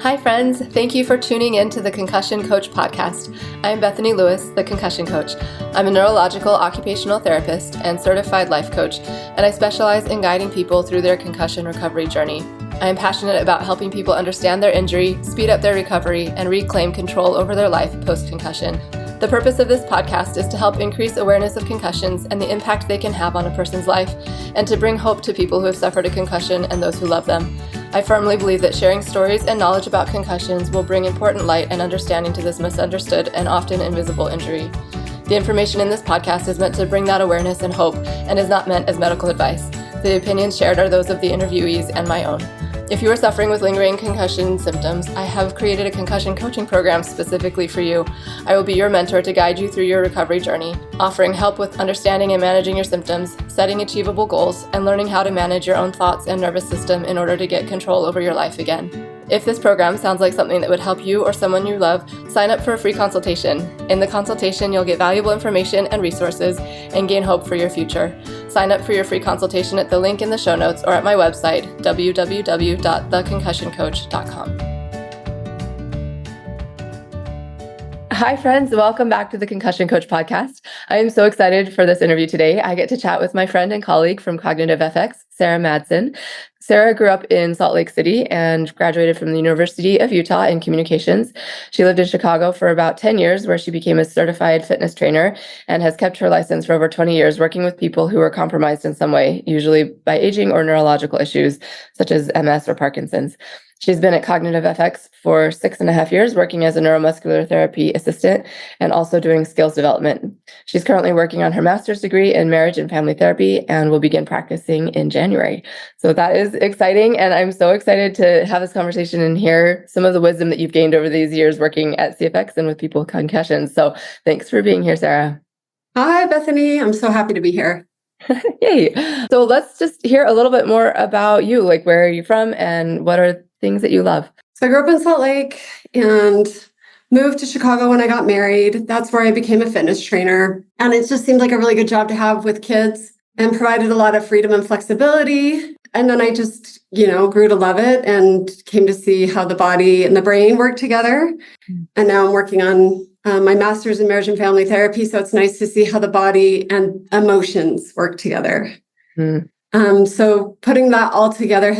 Hi, friends. Thank you for tuning in to the Concussion Coach Podcast. I'm Bethany Lewis, the Concussion Coach. I'm a neurological occupational therapist and certified life coach, and I specialize in guiding people through their concussion recovery journey. I am passionate about helping people understand their injury, speed up their recovery, and reclaim control over their life post-concussion. The purpose of this podcast is to help increase awareness of concussions and the impact they can have on a person's life, and to bring hope to people who have suffered a concussion and those who love them. I firmly believe that sharing stories and knowledge about concussions will bring important light and understanding to this misunderstood and often invisible injury. The information in this podcast is meant to bring that awareness and hope and is not meant as medical advice. The opinions shared are those of the interviewees and my own. If you are suffering with lingering concussion symptoms, I have created a concussion coaching program specifically for you. I will be your mentor to guide you through your recovery journey, offering help with understanding and managing your symptoms, setting achievable goals, and learning how to manage your own thoughts and nervous system in order to get control over your life again. If this program sounds like something that would help you or someone you love, sign up for a free consultation. In the consultation, you'll get valuable information and resources and gain hope for your future. Sign up for your free consultation at the link in the show notes or at my website, www.theconcussioncoach.com. Hi, friends. Welcome back to the Concussion Coach Podcast. I am so excited for this interview today. I get to chat with my friend and colleague from Cognitive FX, Sara Madsen. Sara grew up in Salt Lake City and graduated from the University of Utah in communications. She lived in Chicago for about 10 years, where she became a certified fitness trainer and has kept her license for over 20 years, working with people who are compromised in some way, usually by aging or neurological issues, such as MS or Parkinson's. She's been at Cognitive FX for 6.5 years, working as a NeuroMuscular Therapy assistant and also doing skills development. She's currently working on her master's degree in marriage and family therapy and will begin practicing in January. So that is exciting, and I'm so excited to have this conversation and hear some of the wisdom that you've gained over these years working at CFX and with people with concussions. So thanks for being here, Sara. Hi, Bethany. I'm so happy to be here. Yay. So let's just hear a little bit more about you. Like, where are you from and what are things that you love? So I grew up in Salt Lake and moved to Chicago when I got married. That's where I became a fitness trainer. And it just seemed like a really good job to have with kids and provided a lot of freedom and flexibility. And then I just, grew to love it and came to see how the body and the brain work together. And now I'm working on my master's in marriage and family therapy. So it's nice to see how the body and emotions work together. So putting that all together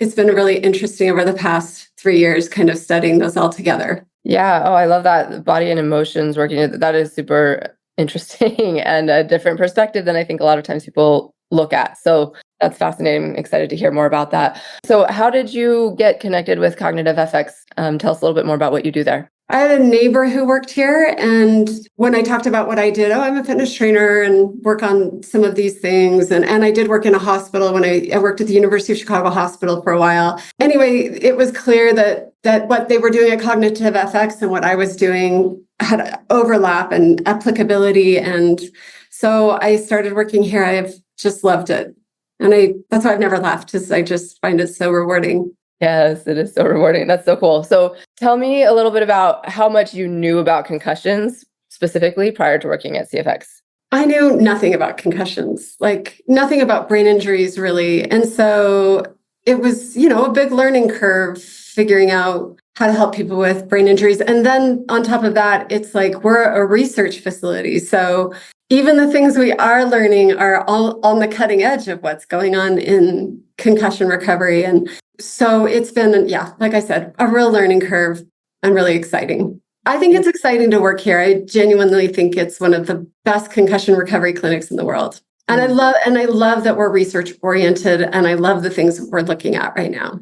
it's been really interesting over the past 3 years, kind of studying those all together. Yeah. Oh, I love that. The body and emotions working. That is super interesting and a different perspective than I think a lot of times people look at. So that's fascinating. I'm excited to hear more about that. So how did you get connected with Cognitive FX? Tell us a little bit more about what you do there. I had a neighbor who worked here, and when I talked about what I did, I'm a fitness trainer and work on some of these things. And I did work in a hospital when I worked at the University of Chicago Hospital for a while. Anyway, it was clear that what they were doing at Cognitive FX and what I was doing had overlap and applicability. And so I started working here. I've just loved it. And that's why I've never left, because I just find it so rewarding. Yes, it is so rewarding. That's so cool. So tell me a little bit about how much you knew about concussions specifically prior to working at CFX. I knew nothing about concussions, like nothing about brain injuries, really. And so it was, a big learning curve figuring out how to help people with brain injuries. And then on top of that, it's like we're a research facility. So even the things we are learning are all on the cutting edge of what's going on in concussion recovery. And so it's been, like I said, a real learning curve and really exciting. I think it's exciting to work here. I genuinely think it's one of the best concussion recovery clinics in the world. And I love that we're research oriented, and I love the things we're looking at right now.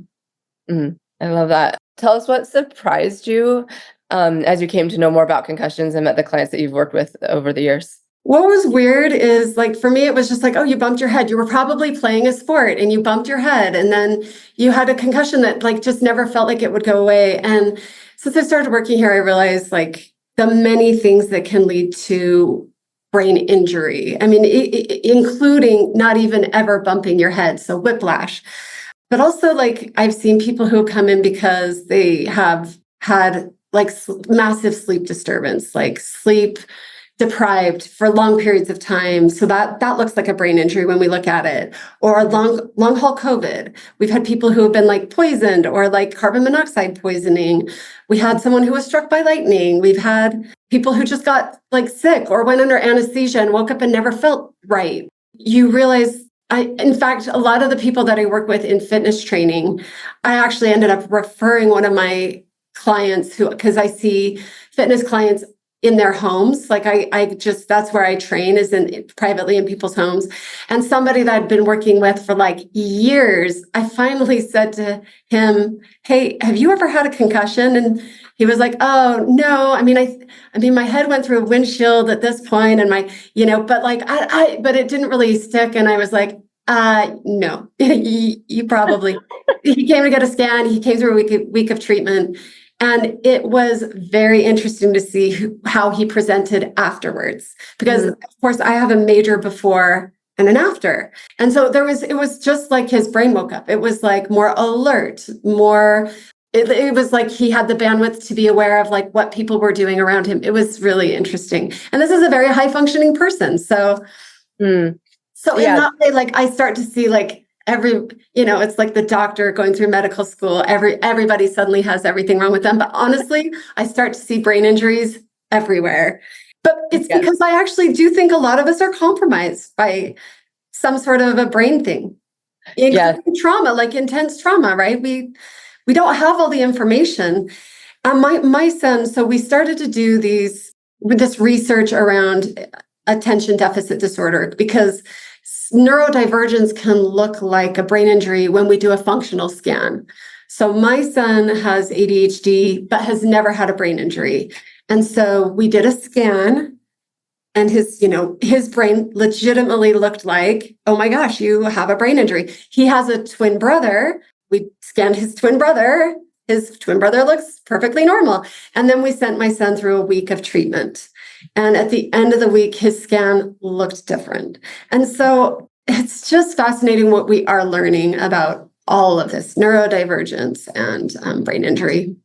I love that. Tell us what surprised you as you came to know more about concussions and met the clients that you've worked with over the years. What was weird is, like, for me, it was just like, oh, you bumped your head. You were probably playing a sport and you bumped your head. And then you had a concussion that just never felt like it would go away. And since I started working here, I realized the many things that can lead to brain injury. I mean, including not even ever bumping your head. So whiplash. But also, I've seen people who come in because they have had massive sleep disturbance, sleep deprived for long periods of time. So that looks like a brain injury when we look at it. Or long haul COVID. We've had people who have been like poisoned or like carbon monoxide poisoning. We had someone who was struck by lightning. We've had people who just got like sick or went under anesthesia and woke up and never felt right. You realize in fact, a lot of the people that I work with in fitness training, I actually ended up referring one of my clients because I see fitness clients in their homes. Like that's where I train, is privately in people's homes. And somebody that I'd been working with for like years, I finally said to him, "Hey, have you ever had a concussion?" And he was like, "Oh no. I mean, my head went through a windshield at this point, and but like but it didn't really stick." And I was like, no, you probably." He came to get a scan. He came through a week of treatment. And it was very interesting to see how he presented afterwards, because of course I have a major before and an after. And so it was just like his brain woke up. It was like more alert, it was like he had the bandwidth to be aware of like what people were doing around him. It was really interesting. And this is a very high functioning person. So in that way, like I start to see like it's like the doctor going through medical school. Everybody suddenly has everything wrong with them. But honestly, I start to see brain injuries everywhere. But it's because I actually do think a lot of us are compromised by some sort of a brain thing, including trauma, like intense trauma, right? We don't have all the information. My son, so we started to do this research around attention deficit disorder, because neurodivergence can look like a brain injury when we do a functional scan. So my son has ADHD, but has never had a brain injury. And so we did a scan, and his brain legitimately looked like, "Oh my gosh, you have a brain injury." He has a twin brother. We scanned his twin brother. His twin brother looks perfectly normal. And then we sent my son through a week of treatment. And at the end of the week, his scan looked different. And so it's just fascinating what we are learning about all of this neurodivergence and brain injury.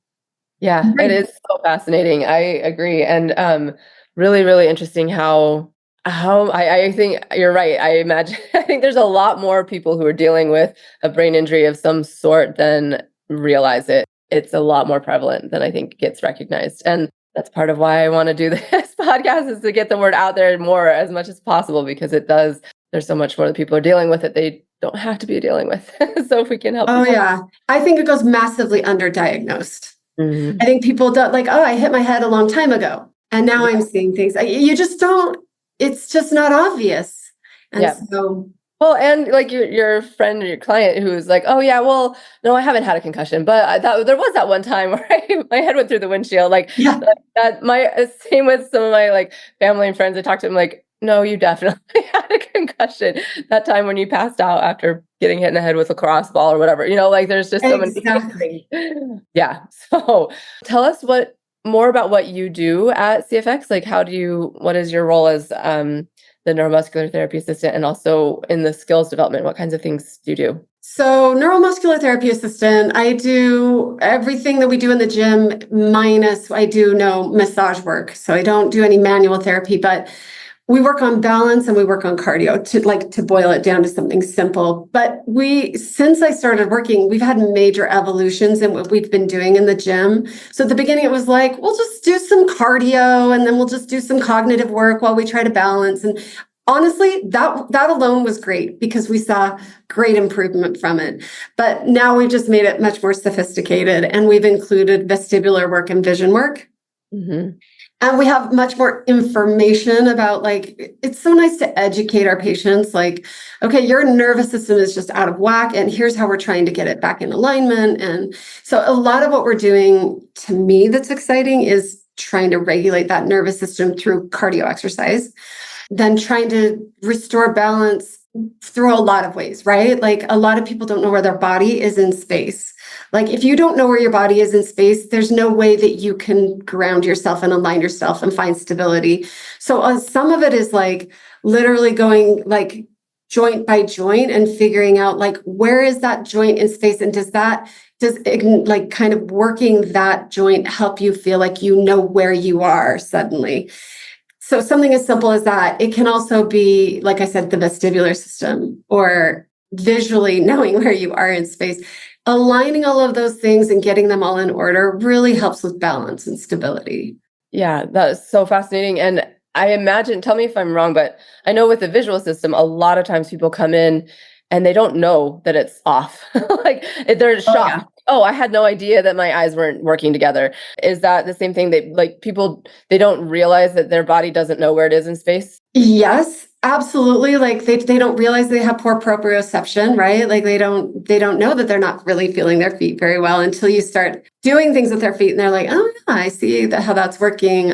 Yeah, it is so fascinating. I agree. And really, really interesting how I think you're right. I think there's a lot more people who are dealing with a brain injury of some sort than realize it. It's a lot more prevalent than I think gets recognized. And that's part of why I want to do this podcast, is to get the word out there more as much as possible, because there's so much more that people are dealing with that they don't have to be dealing with. So if we can help. Oh yeah. I think it goes massively underdiagnosed. Mm-hmm. I think people don't like, "Oh, I hit my head a long time ago, and now I'm seeing things." You just don't, it's just not obvious. And so. Well, and like your friend or your client who's like, "Oh yeah, well, no, I haven't had a concussion, but I thought there was that one time where my head went through the windshield." Like that. Same with some of my like family and friends. I talked to them like, "No, you definitely had a concussion that time when you passed out after getting hit in the head with a lacrosse ball or whatever." Like there's just so many things. Yeah. So tell us more about what you do at CFX. Like, what is your role as the neuromuscular therapy assistant, and also in the skills development? What kinds of things do you do? So neuromuscular therapy assistant, I do everything that we do in the gym, minus I do no massage work. So I don't do any manual therapy, but we work on balance and we work on cardio, to boil it down to something simple. But since I started working, we've had major evolutions in what we've been doing in the gym. So at the beginning, it was like, we'll just do some cardio and then we'll just do some cognitive work while we try to balance. And honestly, that alone was great, because we saw great improvement from it. But now we've just made it much more sophisticated, and we've included vestibular work and vision work. Mm-hmm. And we have much more information about, like, it's so nice to educate our patients. Like, okay, your nervous system is just out of whack, and here's how we're trying to get it back in alignment. And so a lot of what we're doing, to me, that's exciting, is trying to regulate that nervous system through cardio exercise, then trying to restore balance through a lot of ways, right? Like, a lot of people don't know where their body is in space. Like, if you don't know where your body is in space, there's no way that you can ground yourself and align yourself and find stability. So some of it is like literally going like joint by joint and figuring out like, where is that joint in space? And does like kind of working that joint help you feel like you know where you are suddenly? So something as simple as that. It can also be, like I said, the vestibular system, or visually knowing where you are in space. Aligning all of those things and getting them all in order really helps with balance and stability. Yeah, that is so fascinating. And I imagine, tell me if I'm wrong, but I know with the visual system, a lot of times people come in and they don't know that it's off. Like they're Oh, yeah. shocked. Oh, I had no idea that my eyes weren't working together. Is that the same thing that like people, they don't realize that their body doesn't know where it is in space? Yes, absolutely. Like they don't realize they have poor proprioception, right? Like they don't know that they're not really feeling their feet very well until you start doing things with their feet and they're like, oh yeah, I see how that's working.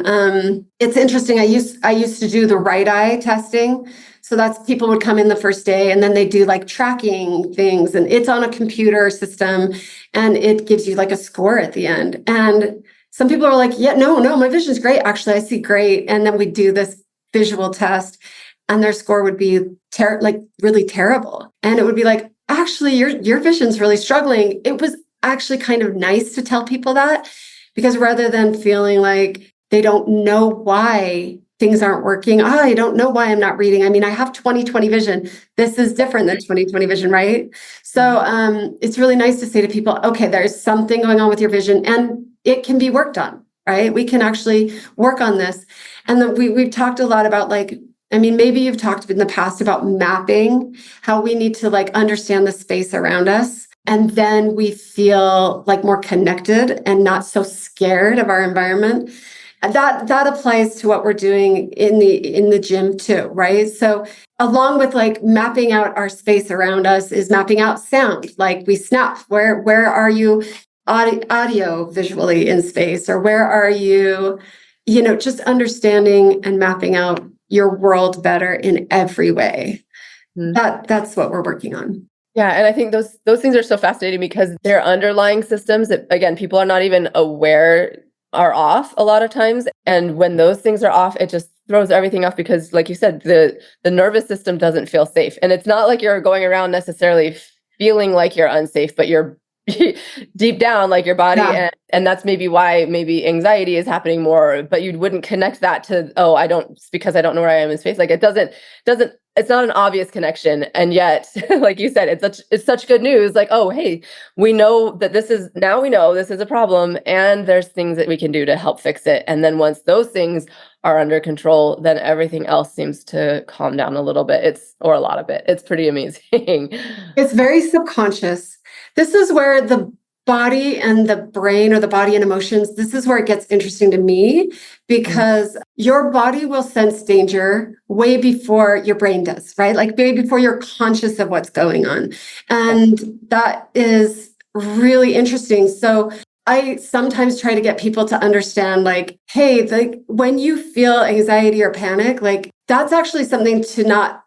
It's interesting. I used to do the right eye testing. So that's people would come in the first day and then they do like tracking things, and it's on a computer system and it gives you like a score at the end. And some people are like, yeah, no, my vision's great. Actually, I see great. And then we do this visual test and their score would be like really terrible. And it would be like, actually, your vision's really struggling. It was actually kind of nice to tell people that, because rather than feeling like they don't know why things aren't working, I don't know why I'm not reading. I mean, I have 20/20 vision. This is different than 20/20 vision, right? So it's really nice to say to people, okay, there's something going on with your vision and it can be worked on, right? We can actually work on this. And then we've talked a lot about like, I mean, maybe you've talked in the past about mapping, how we need to like understand the space around us. And then we feel like more connected and not so scared of our environment. And that applies to what we're doing in the gym too, right? So along with like mapping out our space around us is mapping out sound. Like we snap, where are you audio visually in space, or where are you, just understanding and mapping out your world better in every way. That's what we're working on. Yeah, and I think those things are so fascinating because they're underlying systems that again people are not even aware are off a lot of times. And when those things are off, it just throws everything off because like you said, the nervous system doesn't feel safe. And it's not like you're going around necessarily feeling like you're unsafe, but you're deep down like your body, Yeah. and that's maybe why maybe anxiety is happening more, but you wouldn't connect that to, oh, I don't, because I don't know where I am in space. Like it doesn't it's not an obvious connection. And yet like you said, it's such good news, like, oh hey, we know that we know this is a problem and there's things that we can do to help fix it. And then once those things are under control, then everything else seems to calm down a little bit, or a lot of it. It's pretty amazing. It's very subconscious. This is where the body and the brain, or the body and emotions, this is where it gets interesting to me, because your body will sense danger way before your brain does, right? Like way before you're conscious of what's going on. And that is really interesting. So I sometimes try to get people to understand like, hey, like when you feel anxiety or panic, like that's actually something to not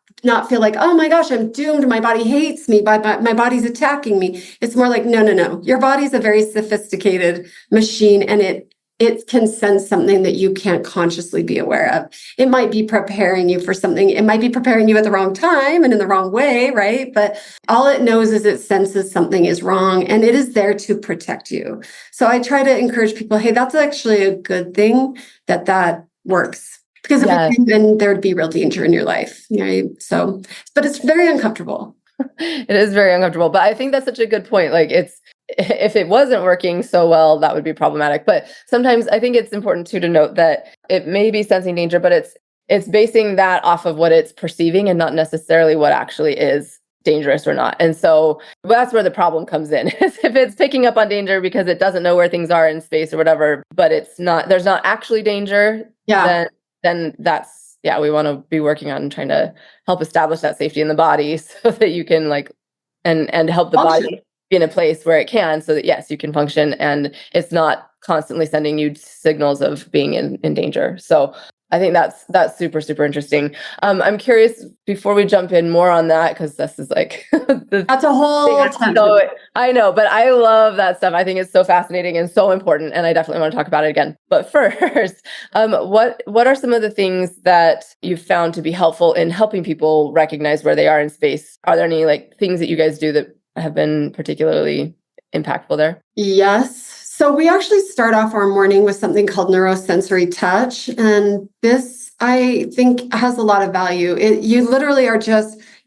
feel like, oh my gosh, I'm doomed. My body hates me. My body's attacking me. It's more like, no. Your body's a very sophisticated machine, and it can sense something that you can't consciously be aware of. It might be preparing you for something. It might be preparing you at the wrong time and in the wrong way, right? But all it knows is it senses something is wrong, and it is there to protect you. So I try to encourage people, hey, that's actually a good thing that works. Because if it didn't, then there would be real danger in your life, right? So, but it's very uncomfortable. It is very uncomfortable, but I think that's such a good point. Like if it wasn't working so well, that would be problematic. But sometimes I think it's important too to note that it may be sensing danger, but it's basing that off of what it's perceiving and not necessarily what actually is dangerous or not. And so that's where the problem comes in. If it's picking up on danger because it doesn't know where things are in space or whatever, but there's not actually danger, then that's, we want to be working on trying to help establish that safety in the body so that you can like, and help the body be in a place where it can, so that yes, you can function and it's not constantly sending you signals of being in danger. So I think that's super, super interesting. I'm curious before we jump in more on that, because this is like that's a whole tangent. So I know, but I love that stuff. I think it's so fascinating and so important, and I definitely want to talk about it again. But first, what are some of the things that you've found to be helpful in helping people recognize where they are in space? Are there any like things that you guys do that have been particularly impactful there? Yes. So we actually start off our morning with something called neurosensory touch. And this I think has a lot of value. You literally are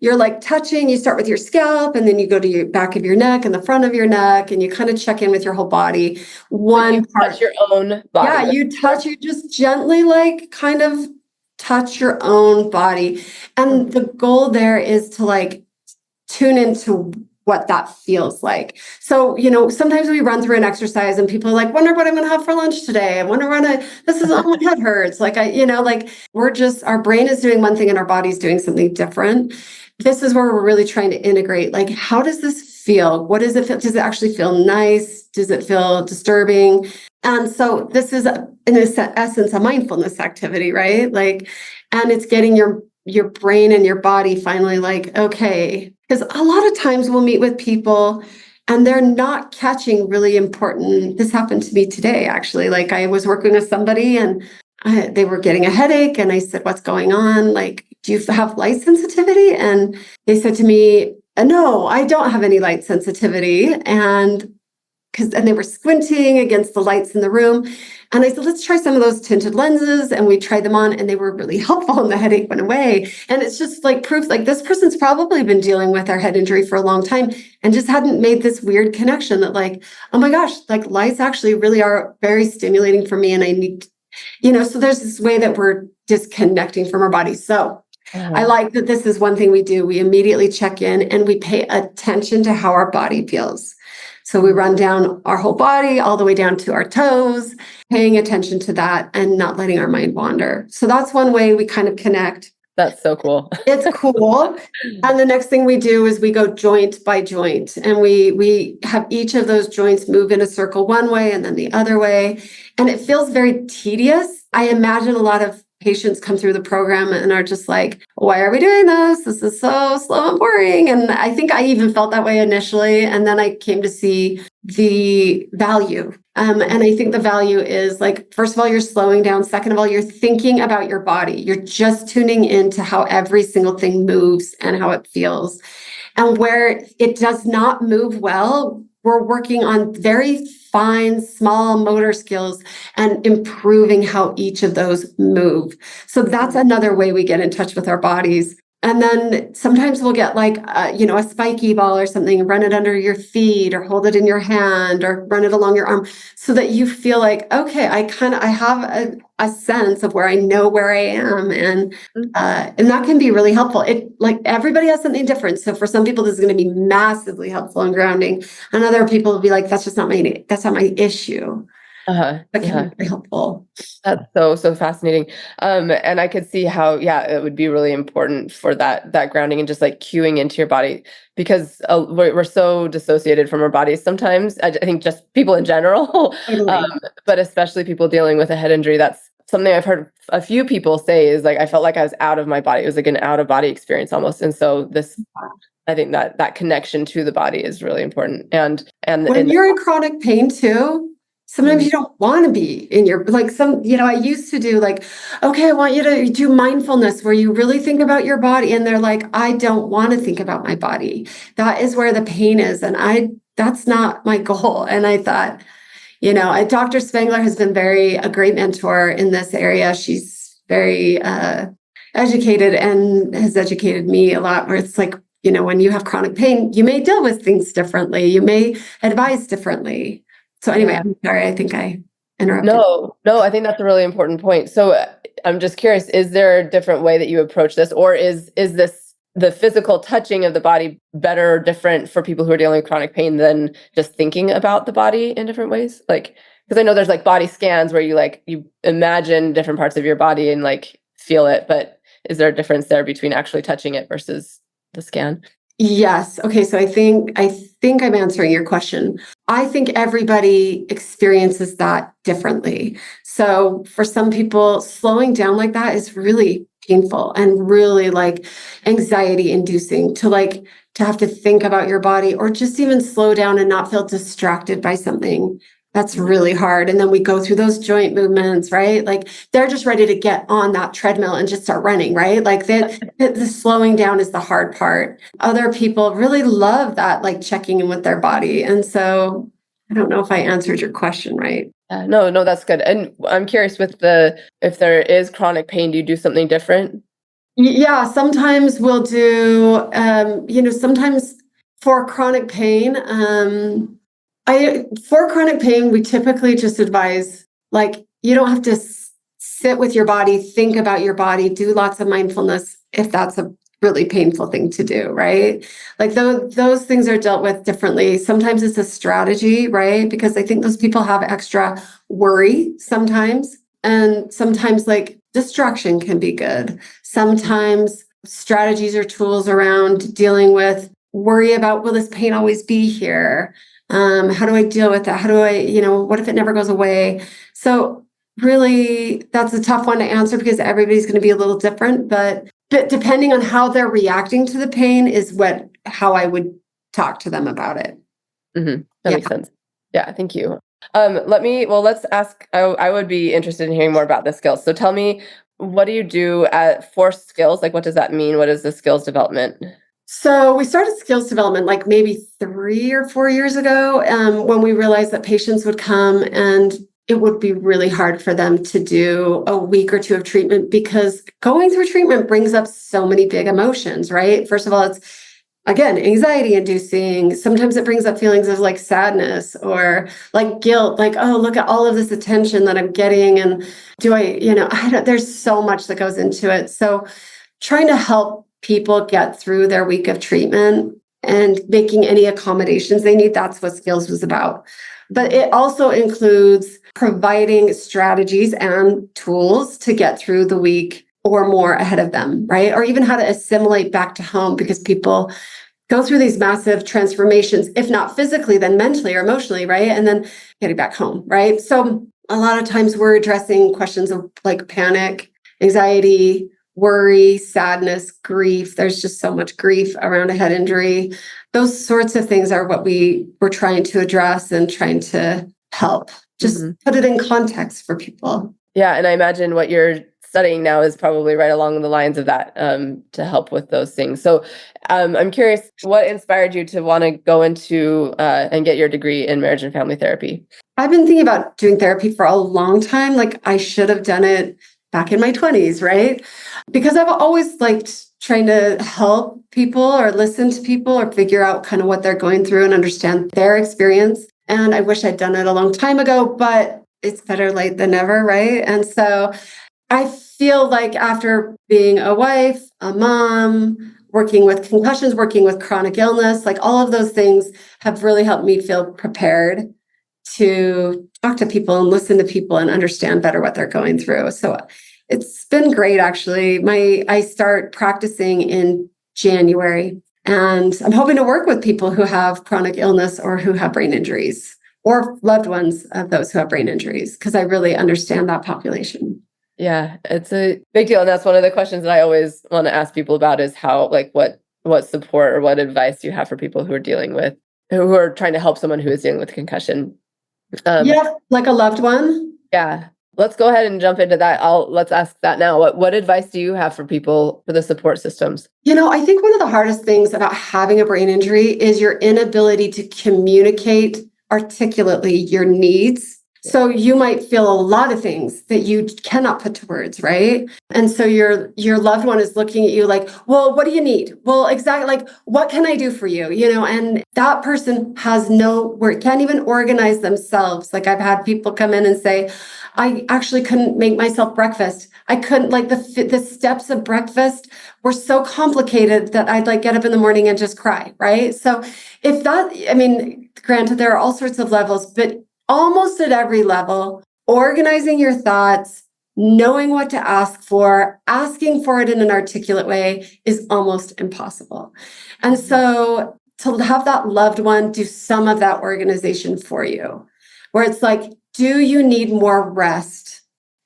you're like touching, you start with your scalp and then you go to your back of your neck and the front of your neck and you kind of check in with your whole body. One part. Touch your own body. Yeah, you just gently like kind of touch your own body. And the goal there is to like tune into what that feels like. So, sometimes we run through an exercise and people are like, wonder what I'm going to have for lunch today. I wonder this is, oh, my head hurts. Like, our brain is doing one thing and our body's doing something different. This is where we're really trying to integrate, like, how does this feel? What does it feel? Does it actually feel nice? Does it feel disturbing? And so this is, in essence, a mindfulness activity, right? Like, and it's getting your brain and your body finally like, okay, because a lot of times we'll meet with people and they're not catching really important. This happened to me today, actually. Like I was working with somebody and they were getting a headache and I said, what's going on? Like, do you have light sensitivity? And they said to me, no, I don't have any light sensitivity. And they were squinting against the lights in the room. And I said, let's try some of those tinted lenses. And we tried them on and they were really helpful and the headache went away. And it's just like proof, like this person's probably been dealing with their head injury for a long time and just hadn't made this weird connection that like, oh my gosh, like lights actually really are very stimulating for me. And I need, so there's this way that we're disconnecting from our bodies. So I like that this is one thing we do. We immediately check in and we pay attention to how our body feels. So we run down our whole body all the way down to our toes, paying attention to that and not letting our mind wander. So that's one way we kind of connect. That's so cool. It's cool. And the next thing we do is we go joint by joint and we have each of those joints move in a circle one way and then the other way. And it feels very tedious. I imagine a lot of patients come through the program and are just like, why are we doing this? This is so slow and boring. And I think I even felt that way initially. And then I came to see the value. And I think the value is like, first of all, you're slowing down. Second of all, you're thinking about your body. You're just tuning into how every single thing moves and how it feels. And where it does not move well, we're working on very fine, small motor skills and improving how each of those move. So that's another way we get in touch with our bodies. And then sometimes we'll get like, a spiky ball or something, and run it under your feet or hold it in your hand or run it along your arm so that you feel like, okay, I have a sense of where I know where I am. And that can be really helpful. It like everybody has something different. So for some people, this is going to be massively helpful and grounding. And other people will be like, that's not my issue. That can be very helpful. That's so fascinating. And I could see how, it would be really important for that grounding and just like cueing into your body because we're so dissociated from our bodies sometimes. I think just people in general, but especially people dealing with a head injury. That's something I've heard a few people say is like, I felt like I was out of my body. It was like an out of body experience almost. And so I think that connection to the body is really important. And when you're in chronic pain too, sometimes you don't want to be in your, like I used to do like, okay, I want you to do mindfulness where you really think about your body. And they're like, I don't want to think about my body. That is where the pain is. And that's not my goal. And I thought, Dr. Spangler has been a great mentor in this area. She's very educated and has educated me a lot where it's like, when you have chronic pain, you may deal with things differently. You may advise differently. So anyway, I'm sorry, I think I interrupted. No, I think that's a really important point. So I'm just curious, is there a different way that you approach this? Or is this the physical touching of the body better or different for people who are dealing with chronic pain than just thinking about the body in different ways? Like, because I know there's like body scans where you imagine different parts of your body and like feel it, but is there a difference there between actually touching it versus the scan? Yes. Okay. So I think I'm answering your question. I think everybody experiences that differently. So for some people, slowing down like that is really painful and really like anxiety inducing to have to think about your body or just even slow down and not feel distracted by something. That's really hard. And then we go through those joint movements, right? Like they're just ready to get on that treadmill and just start running, right? Like the slowing down is the hard part. Other people really love that, like checking in with their body. And so I don't know if I answered your question right. No, that's good. And I'm curious if there is chronic pain, do you do something different? Yeah, sometimes we'll do, sometimes for chronic pain, for chronic pain, we typically just advise, like, you don't have to sit with your body, think about your body, do lots of mindfulness if that's a really painful thing to do, right? Like those things are dealt with differently. Sometimes it's a strategy, right? Because I think those people have extra worry sometimes. And sometimes like distraction can be good. Sometimes strategies or tools around dealing with worry about, will this pain always be here? How do I deal with that? How do I, what if it never goes away? So really, that's a tough one to answer because everybody's going to be a little different, but depending on how they're reacting to the pain is how I would talk to them about it. That makes sense. Yeah, thank you. Let's ask, I would be interested in hearing more about the skills. So tell me, what do you do for skills? Like, what does that mean? What is the skills development? So we started skills development like maybe 3 or 4 years ago, when we realized that patients would come and it would be really hard for them to do a week or two of treatment because going through treatment brings up so many big emotions, right? First of all, it's, again, anxiety inducing. Sometimes it brings up feelings of like sadness or like guilt, like, oh, look at all of this attention that I'm getting. And there's so much that goes into it. So trying to help people get through their week of treatment and making any accommodations they need, that's what skills was about. But it also includes providing strategies and tools to get through the week or more ahead of them, right? Or even how to assimilate back to home because people go through these massive transformations, if not physically, then mentally or emotionally, right? And then getting back home, right? So a lot of times we're addressing questions of like panic, anxiety, worry, sadness, grief. There's just so much grief around a head injury. Those sorts of things are what we're trying to address and trying to help. Just put it in context for people. Yeah, and I imagine what you're studying now is probably right along the lines of that, to help with those things. So I'm curious, what inspired you to want to go into and get your degree in marriage and family therapy? I've been thinking about doing therapy for a long time. Like I should have done it back in my 20s, right? Because I've always liked trying to help people or listen to people or figure out kind of what they're going through and understand their experience. And I wish I'd done it a long time ago, but it's better late than never, right? And so I feel like after being a wife, a mom, working with concussions, working with chronic illness, like all of those things have really helped me feel prepared to talk to people and listen to people and understand better what they're going through. So it's been great, actually. I start practicing in January, and I'm hoping to work with people who have chronic illness or who have brain injuries or loved ones of those who have brain injuries, because I really understand that population. Yeah, it's a big deal. And that's one of the questions that I always want to ask people about is how, like, what support or what advice do you have for people who are trying to help someone who is dealing with concussion? Like a loved one. Yeah. Let's go ahead and jump into that. Let's ask that now. What advice do you have for people for the support systems? I think one of the hardest things about having a brain injury is your inability to communicate articulately your needs. So you might feel a lot of things that you cannot put to words, right? And so your loved one is looking at you like, well, what do you need? Well, exactly, like, what can I do for you? And that person has no word, can't even organize themselves. Like I've had people come in and say, I actually couldn't make myself breakfast. I couldn't, like, the steps of breakfast were so complicated that I'd like get up in the morning and just cry, right? So granted, there are all sorts of levels, but almost at every level, organizing your thoughts, knowing what to ask for, asking for it in an articulate way is almost impossible. And so to have that loved one do some of that organization for you, where it's like, do you need more rest?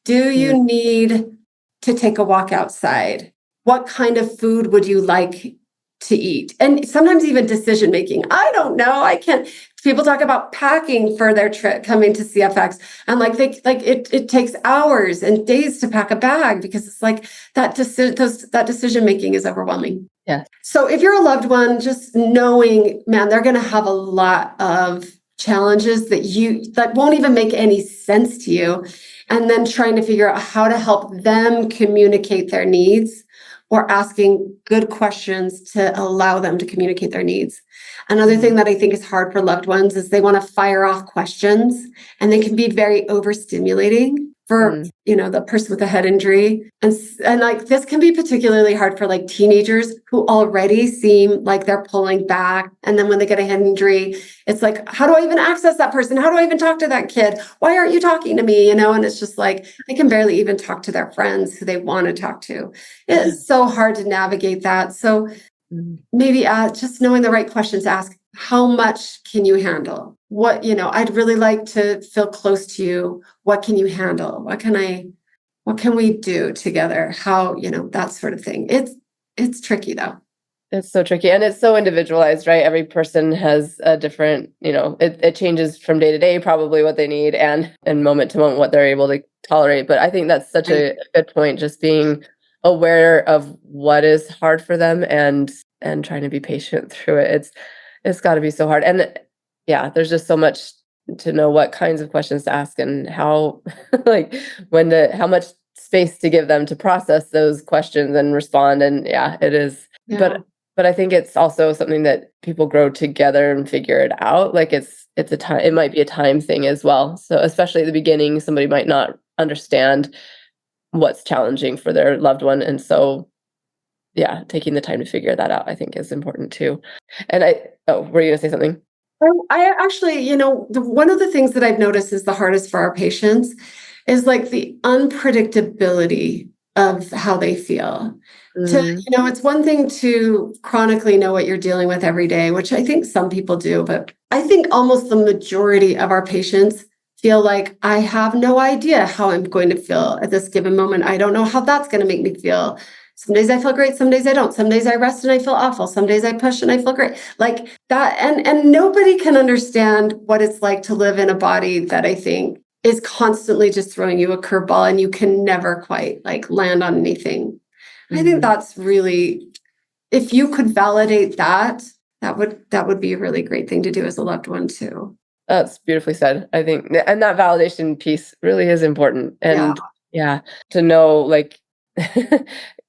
Do you need to take a walk outside? What kind of food would you like to eat? And sometimes even decision making. I don't know. I can't. People talk about packing for their trip coming to CFX, and it takes hours and days to pack a bag because it's like that decision making is overwhelming. Yeah. So if you're a loved one, just knowing, man, they're going to have a lot of challenges that won't even make any sense to you, and then trying to figure out how to help them communicate their needs, or asking good questions to allow them to communicate their needs. Another thing that I think is hard for loved ones is they want to fire off questions, and they can be very overstimulating for the person with a head injury. And like this can be particularly hard for like teenagers who already seem like they're pulling back. And then when they get a head injury, it's like, how do I even access that person? How do I even talk to that kid? Why aren't you talking to me? And it's just like they can barely even talk to their friends who they want to talk to. It is so hard to navigate that. So maybe just knowing the right questions to ask. How much can you handle? I'd really like to feel close to you. What can you handle? What can we do together? How, that sort of thing. It's tricky though. It's so tricky, and it's so individualized, right? Every person has a different, it changes from day to day, probably what they need, and moment to moment what they're able to tolerate. But I think that's such a good point, just being aware of what is hard for them and trying to be patient through it. It's got to be so hard. And yeah, there's just so much to know what kinds of questions to ask and how, like how much space to give them to process those questions and respond. And yeah, it is. Yeah. But I think it's also something that people grow together and figure it out. Like it's a time, it might be a time thing as well. So especially at the beginning, somebody might not understand what's challenging for their loved one. And so yeah, taking the time to figure that out, I think, is important too. And were you going to say something? I actually, one of the things that I've noticed is the hardest for our patients is like the unpredictability of how they feel. It's one thing to chronically know what you're dealing with every day, which I think some people do, but I think almost the majority of our patients feel like I have no idea how I'm going to feel at this given moment. I don't know how that's going to make me feel. Some days I feel great, some days I don't. Some days I rest and I feel awful. Some days I push and I feel great. Like that. And nobody can understand what it's like to live in a body that I think is constantly just throwing you a curveball and you can never quite like land on anything. I think that's really, if you could validate that would be a really great thing to do as a loved one too. That's beautifully said, I think. And that validation piece really is important. And yeah to know like,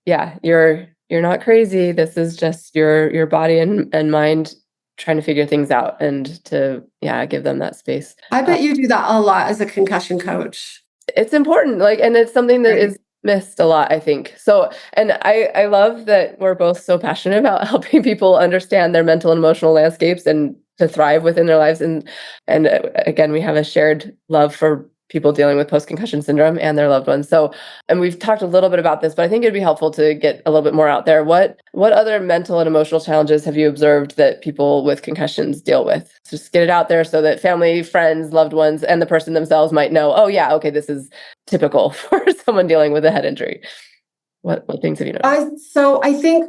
yeah, you're not crazy. This is just your body and mind trying to figure things out, and to give them that space. I bet you do that a lot as a concussion coach. It's important, and it's something that is missed a lot, I think. So, and I love that we're both so passionate about helping people understand their mental and emotional landscapes and to thrive within their lives. And again, we have a shared love for people dealing with post-concussion syndrome and their loved ones. So, and we've talked a little bit about this, but I think it'd be helpful to get a little bit more out there. What other mental and emotional challenges have you observed that people with concussions deal with? Just get it out there so that family, friends, loved ones, and the person themselves might know, oh yeah, okay, this is typical for someone dealing with a head injury. What things have you noticed? So I think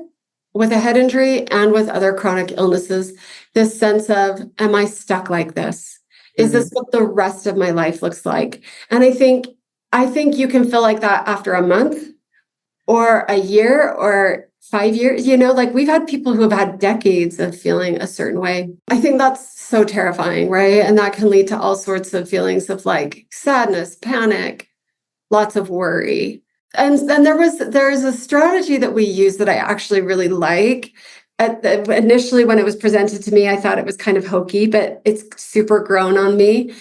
with a head injury and with other chronic illnesses, this sense of, am I stuck like this? Is this what the rest of my life looks like? And I think you can feel like that after a month or a year or 5 years. Like we've had people who have had decades of feeling a certain way. I think that's so terrifying, right? And that can lead to all sorts of feelings of like sadness, panic, lots of worry. And then there's a strategy that we use that I actually really like. Initially, when it was presented to me, I thought it was kind of hokey, but it's super grown on me.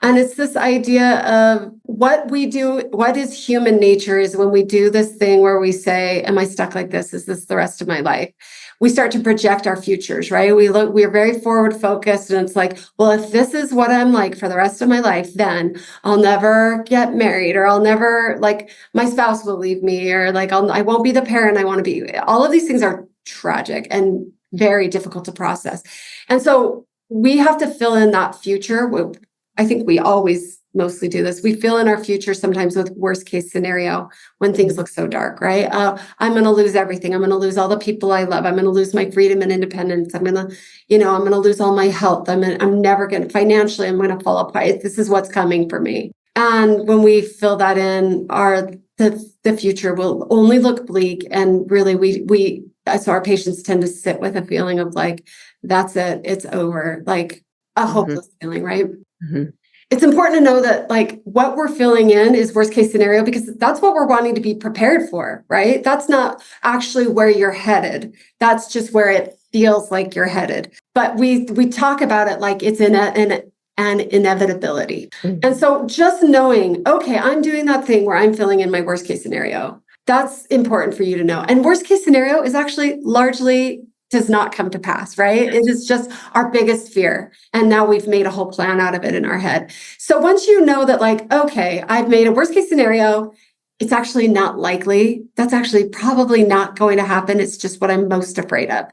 And it's this idea of what we do, what is human nature is when we do this thing where we say, am I stuck like this? Is this the rest of my life? We start to project our futures, right? We're very forward focused. And it's like, well, if this is what I'm like for the rest of my life, then I'll never get married, or I'll never, like, my spouse will leave me, or like, I won't be the parent I want to be. All of these things are tragic and very difficult to process. And so we have to fill in that future. I think we always mostly do this. We fill in our future sometimes with worst case scenario when things look so dark, right? I'm going to lose everything. I'm going to lose all the people I love. I'm going to lose my freedom and independence. I'm going to lose all my health. I'm never going to, financially, I'm going to fall apart. This is what's coming for me. And when we fill that in, the future will only look bleak. And really so our patients tend to sit with a feeling of like, that's it, it's over. Like, a hopeless feeling, right? Mm-hmm. It's important to know that like what we're filling in is worst case scenario because that's what we're wanting to be prepared for, right? That's not actually where you're headed. That's just where it feels like you're headed. But we talk about it like it's an inevitability. Mm-hmm. And so just knowing, okay, I'm doing that thing where I'm filling in my worst case scenario. That's important for you to know. And worst case scenario is actually largely does not come to pass, right? It is just our biggest fear. And now we've made a whole plan out of it in our head. So once you know that like, okay, I've made a worst case scenario, it's actually not likely. That's actually probably not going to happen. It's just what I'm most afraid of.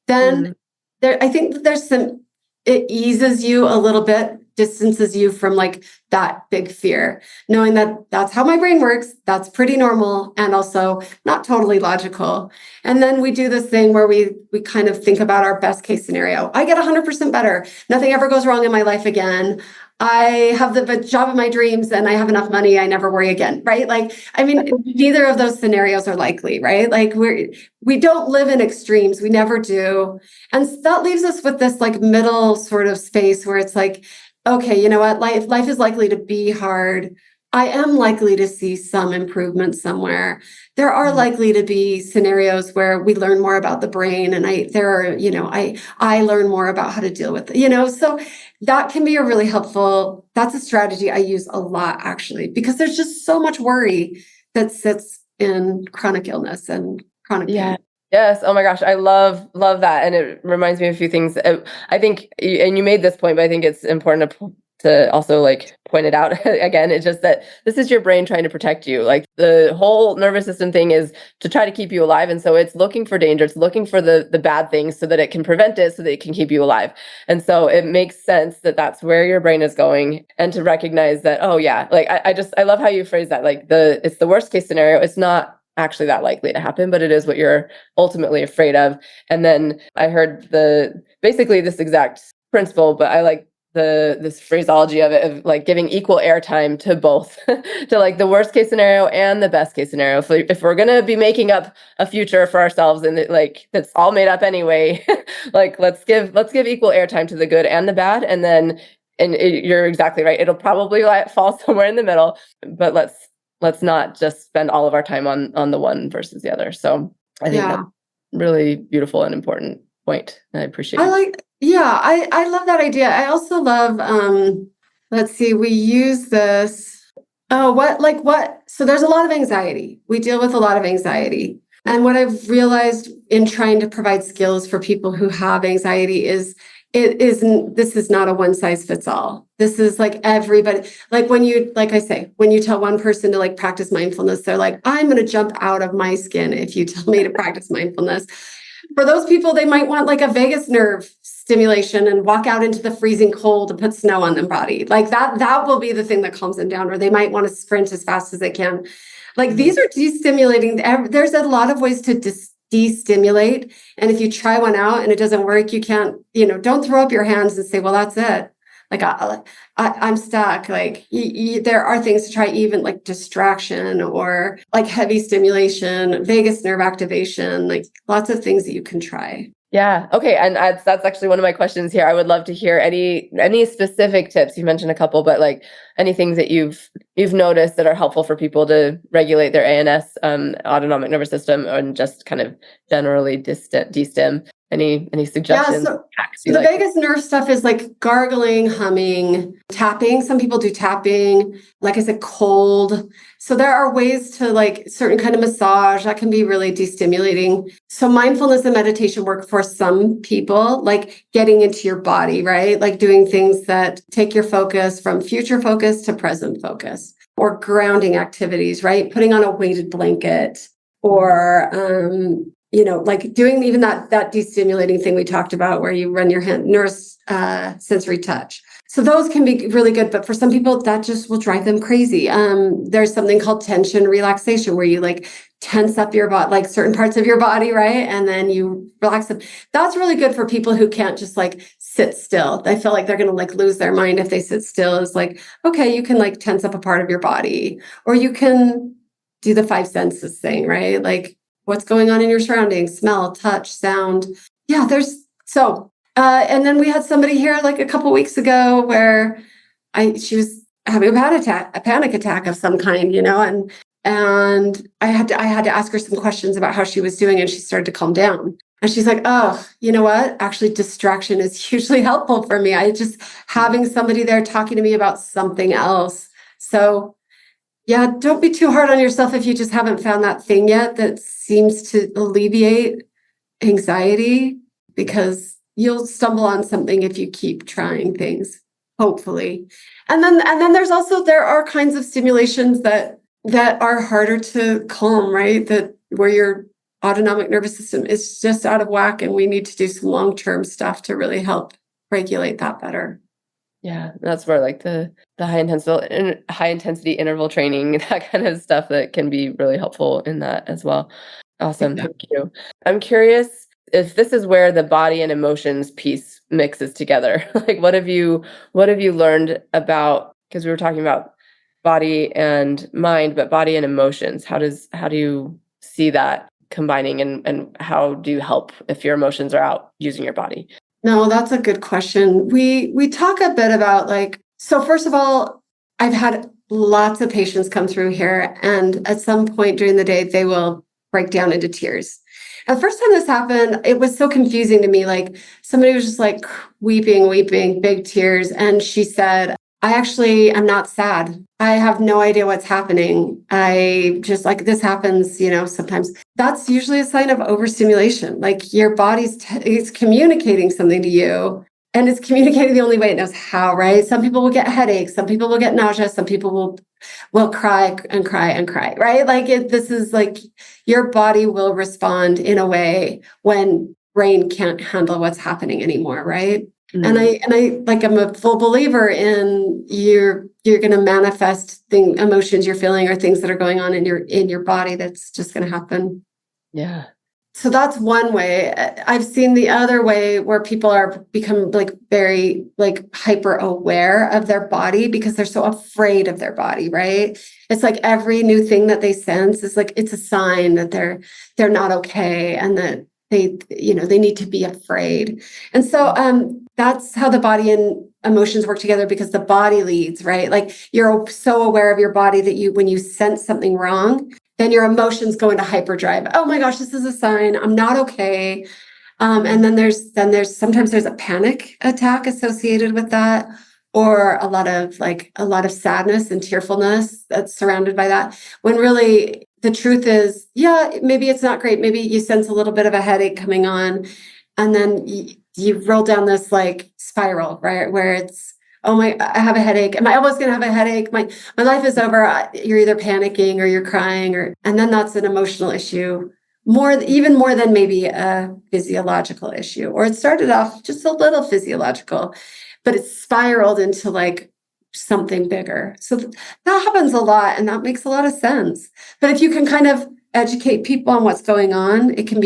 Then I think that it eases you a little bit, distances you from like that big fear, knowing that that's how my brain works. That's pretty normal and also not totally logical. And then we do this thing where we kind of think about our best case scenario. I get 100% better. Nothing ever goes wrong in my life again. I have the job of my dreams and I have enough money. I never worry again, right? Like, I mean, neither of those scenarios are likely, right? Like we don't live in extremes. We never do. And that leaves us with this like middle sort of space where it's like, okay, you know what? Life is likely to be hard. I am likely to see some improvement somewhere. There are likely to be scenarios where we learn more about the brain and I learn more about how to deal with it, so that can be a really helpful, that's a strategy I use a lot actually, because there's just so much worry that sits in chronic illness and chronic pain. Yes. Oh my gosh. I love that. And it reminds me of a few things. I think, and you made this point, but I think it's important to also like point it out again. It's just that this is your brain trying to protect you. Like the whole nervous system thing is to try to keep you alive. And so it's looking for danger. It's looking for the bad things so that it can prevent it, so that it can keep you alive. And so it makes sense that that's where your brain is going, and to recognize that, oh yeah, like I love how you phrase that. Like it's the worst case scenario. It's not actually that likely to happen, but it is what you're ultimately afraid of. And then I heard basically this exact principle, but I like this phraseology of it, of like giving equal airtime to both, to like the worst case scenario and the best case scenario. If we're going to be making up a future for ourselves and that's all made up anyway, like let's give equal airtime to the good and the bad. And then, you're exactly right. It'll probably fall somewhere in the middle, but let's not just spend all of our time on the one versus the other. So I think that's really beautiful and important point. I appreciate it. I love that idea. I also love, let's see, we use this. So there's a lot of anxiety. We deal with a lot of anxiety. And what I've realized in trying to provide skills for people who have anxiety is this is not a one size fits all. This is like everybody, like I say, when you tell one person to like practice mindfulness, they're like, I'm going to jump out of my skin if you tell me to practice mindfulness. For those people, they might want like a vagus nerve stimulation and walk out into the freezing cold and put snow on their body. Like that will be the thing that calms them down, or they might want to sprint as fast as they can. Like these are destimulating. There's a lot of ways to destimulate. And if you try one out and it doesn't work, you can't, don't throw up your hands and say, well, that's it. Like I'm stuck. Like there are things to try, even like distraction or like heavy stimulation, vagus nerve activation, like lots of things that you can try. Yeah. Okay. And that's actually one of my questions here. I would love to hear any specific tips. You mentioned a couple, but like any things that you've noticed that are helpful for people to regulate their ANS, autonomic nervous system, and just kind of generally destim. Any suggestions? Yeah, so the vagus nerve stuff is like gargling, humming, tapping. Some people do tapping, like I said, cold. So there are ways to like certain kind of massage that can be really destimulating. So mindfulness and meditation work for some people, like getting into your body, right? Like doing things that take your focus from future focus to present focus, or grounding activities, right? Putting on a weighted blanket, or like doing even that destimulating thing we talked about where you run your hand, sensory touch. So those can be really good, but for some people that just will drive them crazy. There's something called tension relaxation where you like tense up your body, like certain parts of your body, right? And then you relax them. That's really good for people who can't just like sit still. They feel like they're going to like lose their mind if they sit still. It's like, okay, you can like tense up a part of your body, or you can do the five senses thing, right? Like what's going on in your surroundings, smell, touch, sound. Yeah, so And then we had somebody here like a couple weeks ago where she was having a panic attack of some kind, and I had to ask her some questions about how she was doing, and she started to calm down. And she's like, oh, you know what? Actually, distraction is hugely helpful for me. I just having somebody there talking to me about something else. So yeah, don't be too hard on yourself if you just haven't found that thing yet that seems to alleviate anxiety, because you'll stumble on something if you keep trying things, hopefully. And then there are kinds of stimulations that are harder to calm, right? That where your autonomic nervous system is just out of whack, and we need to do some long-term stuff to really help regulate that better. Yeah, that's where like the high intensity interval training, that kind of stuff that can be really helpful in that as well. Awesome. Yeah. Thank you. I'm curious if this is where the body and emotions piece mixes together. Like what have you learned about, because we were talking about body and mind, but body and emotions. How do you see that combining, and how do you help if your emotions are out using your body? No, that's a good question. We talk a bit about so first of all, I've had lots of patients come through here, and at some point during the day, they will break down into tears. And the first time this happened, it was so confusing to me. Like somebody was just like weeping, big tears. And she said, I actually am not sad. I have no idea what's happening. I just this happens, sometimes. That's usually a sign of overstimulation. Like your body's it's communicating something to you, and it's communicating the only way it knows how, right? Some people will get headaches, some people will get nausea, some people will cry and cry and cry, right? This is your body will respond in a way when brain can't handle what's happening anymore, right? And I'm a full believer in you're going to manifest emotions you're feeling or things that are going on in your body. That's just going to happen. Yeah. So that's one way. I've seen the other way where people become very hyper aware of their body because they're so afraid of their body, right? It's like every new thing that they sense is it's a sign that they're not okay, and that they need to be afraid. And so that's how the body and emotions work together, because the body leads, right? Like you're so aware of your body that when you sense something wrong, then your emotions go into hyperdrive. Oh my gosh, this is a sign. I'm not okay. And then there's sometimes there's a panic attack associated with that, or a lot of sadness and tearfulness that's surrounded by that. When really the truth is, yeah, maybe it's not great. Maybe you sense a little bit of a headache coming on, and then you roll down this spiral, right? Where it's, oh I have a headache. Am I almost going to have a headache? My life is over. You're either panicking or you're crying, and then that's an emotional issue, even more than maybe a physiological issue. Or it started off just a little physiological, but it spiraled into something bigger. So that happens a lot, and that makes a lot of sense. But if you can kind of educate people on what's going on, that can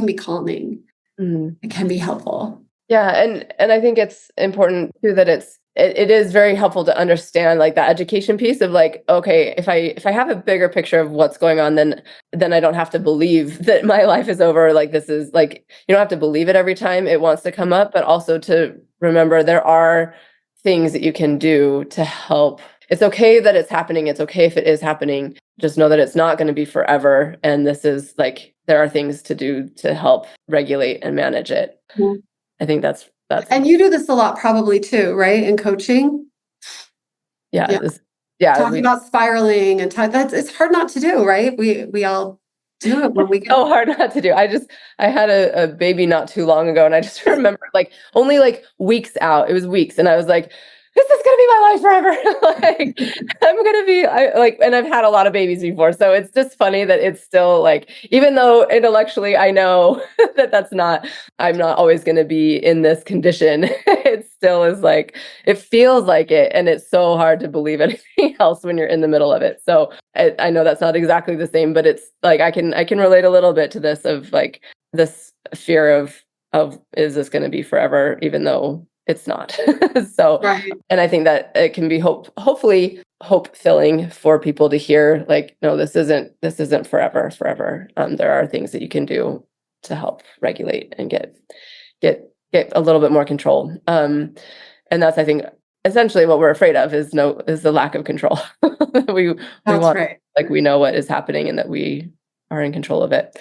be calming. It can be helpful. Yeah, and I think it's important too that it is very helpful to understand that education piece of okay, if I have a bigger picture of what's going on, then I don't have to believe that my life is over. This is you don't have to believe it every time it wants to come up, but also to remember there are things that you can do to help. It's okay that it's happening. It's okay if it is happening. Just know that it's not going to be forever, and this is there are things to do to help regulate and manage it. Mm-hmm. I think that's and you do this a lot probably too, right? In coaching. Yeah. Talking about spiraling and it's hard not to do, right? We all do it when we get so hard not to do. I had a baby not too long ago, and I just remember only weeks out. It was weeks, and I was like, this is gonna be my life forever. I'm gonna be and I've had a lot of babies before, so it's just funny that it's still even though intellectually I know I'm not always gonna be in this condition, it still is it feels like it, and it's so hard to believe anything else when you're in the middle of it. So I know that's not exactly the same, but it's I can relate a little bit to this of this fear of is this gonna be forever, even though it's not. So, right. And I think that it can be hopefully hope-filling for people to hear no, this isn't forever. There are things that you can do to help regulate and get get a little bit more control. And that's, I think, essentially what we're afraid of is the lack of control. We That's want, right. like, we know what is happening and that we are in control of it.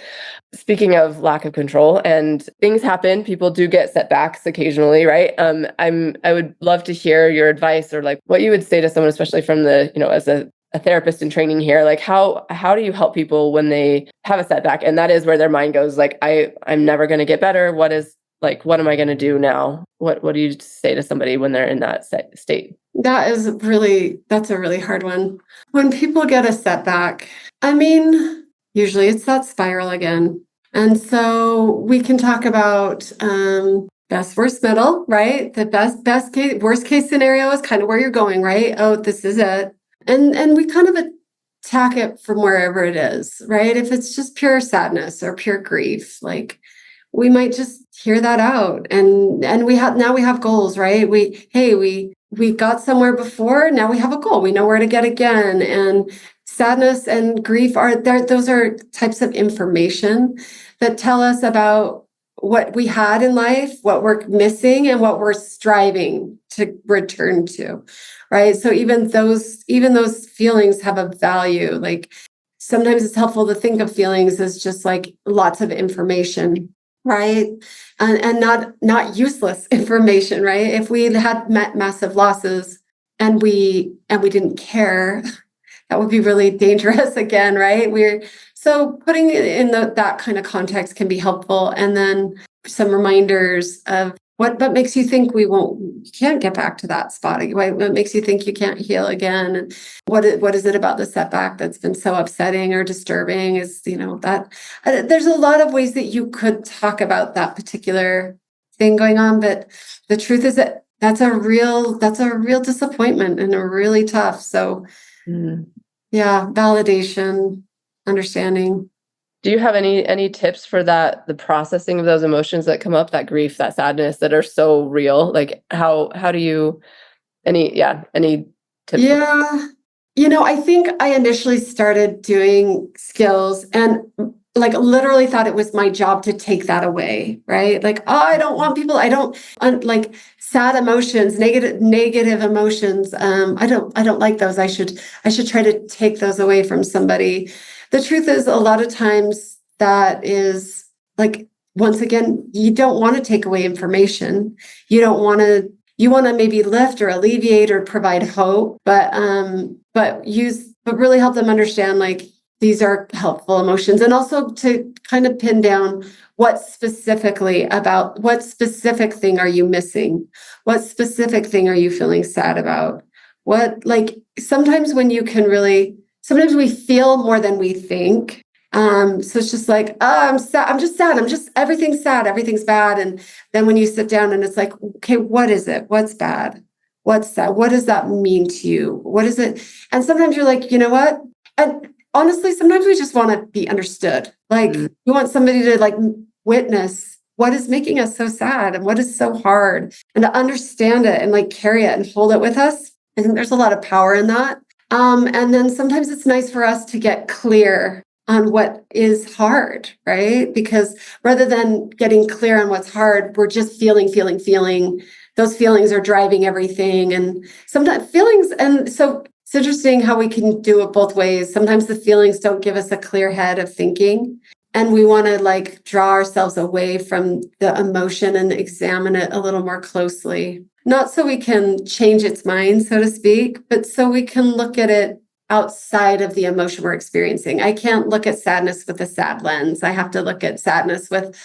Speaking of lack of control, and things happen, people do get setbacks occasionally, right? I would love to hear your advice, or like what you would say to someone, especially from the, as a therapist in training here, like how do you help people when they have a setback and that is where their mind goes, like, I'm never going to get better. What am I going to do now? What do you say to somebody when they're in that state? That's a really hard one. When people get a setback, I mean, usually it's that spiral again. And so we can talk about best, worst, middle, right? The best case, worst case scenario is kind of where you're going, right? Oh, this is it. And we kind of attack it from wherever it is, right? If it's just pure sadness or pure grief, like we might just hear that out. And we have goals, right? We got somewhere before, now we have a goal. We know where to get again. And sadness and grief are there. Those are types of information that tell us about what we had in life, what we're missing, and what we're striving to return to, right? So even those feelings have a value. Like sometimes it's helpful to think of feelings as just like lots of information, right? And not useless information, right? If we had massive losses and we didn't care, that would be really dangerous again, right? So putting it in that kind of context can be helpful. And then some reminders of what makes you think you can't get back to that spot. What makes you think you can't heal again? And what is it about the setback that's been so upsetting or disturbing? Is, that there's a lot of ways that you could talk about that particular thing going on. But the truth is that that's a real disappointment and a really tough. So yeah, validation, understanding. Do you have any tips for that, the processing of those emotions that come up, that grief, that sadness, that are so real? Like how do you, any tips? Yeah. I think I initially started doing skills and like literally thought it was my job to take that away, right? Like, oh, I don't want people, like sad emotions, negative emotions. I don't like those. I should try to take those away from somebody. The truth is a lot of times that is like, once again, you don't want to take away information. You want to maybe lift or alleviate or provide hope, but really help them understand like these are helpful emotions, and also to kind of pin down what specific thing are you missing? What specific thing are you feeling sad about? Sometimes sometimes we feel more than we think. So it's just like, oh, I'm sad. I'm just sad. Everything's sad. Everything's bad. And then when you sit down and it's like, okay, what is it? What's bad? What's sad? What does that mean to you? What is it? And sometimes you're like, you know what? And honestly, sometimes we just want to be understood. Like we want somebody to like witness what is making us so sad and what is so hard, and to understand it and like carry it and hold it with us. I think there's a lot of power in that. And then sometimes it's nice for us to get clear on what is hard, right? Because rather than getting clear on what's hard, we're just feeling. Those feelings are driving everything. And sometimes feelings, and so it's interesting how we can do it both ways. Sometimes the feelings don't give us a clear head of thinking, and we want to like draw ourselves away from the emotion and examine it a little more closely. Not so we can change its mind, so to speak, but so we can look at it outside of the emotion we're experiencing. I can't look at sadness with a sad lens. I have to look at sadness with,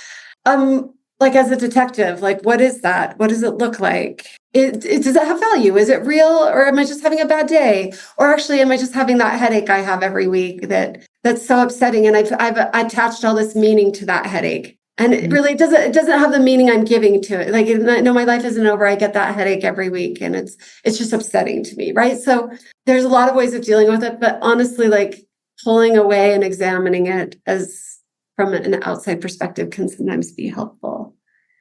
like as a detective, like what is that? What does it look like? Does it have value? Is it real, or am I just having a bad day? Or actually, am I just having that headache I have every week that's so upsetting, and I've attached all this meaning to that headache, and it really doesn't have the meaning I'm giving to it. Like, no, my life isn't over. I get that headache every week, and it's just upsetting to me, right? So there's a lot of ways of dealing with it, but honestly, like pulling away and examining it as from an outside perspective can sometimes be helpful.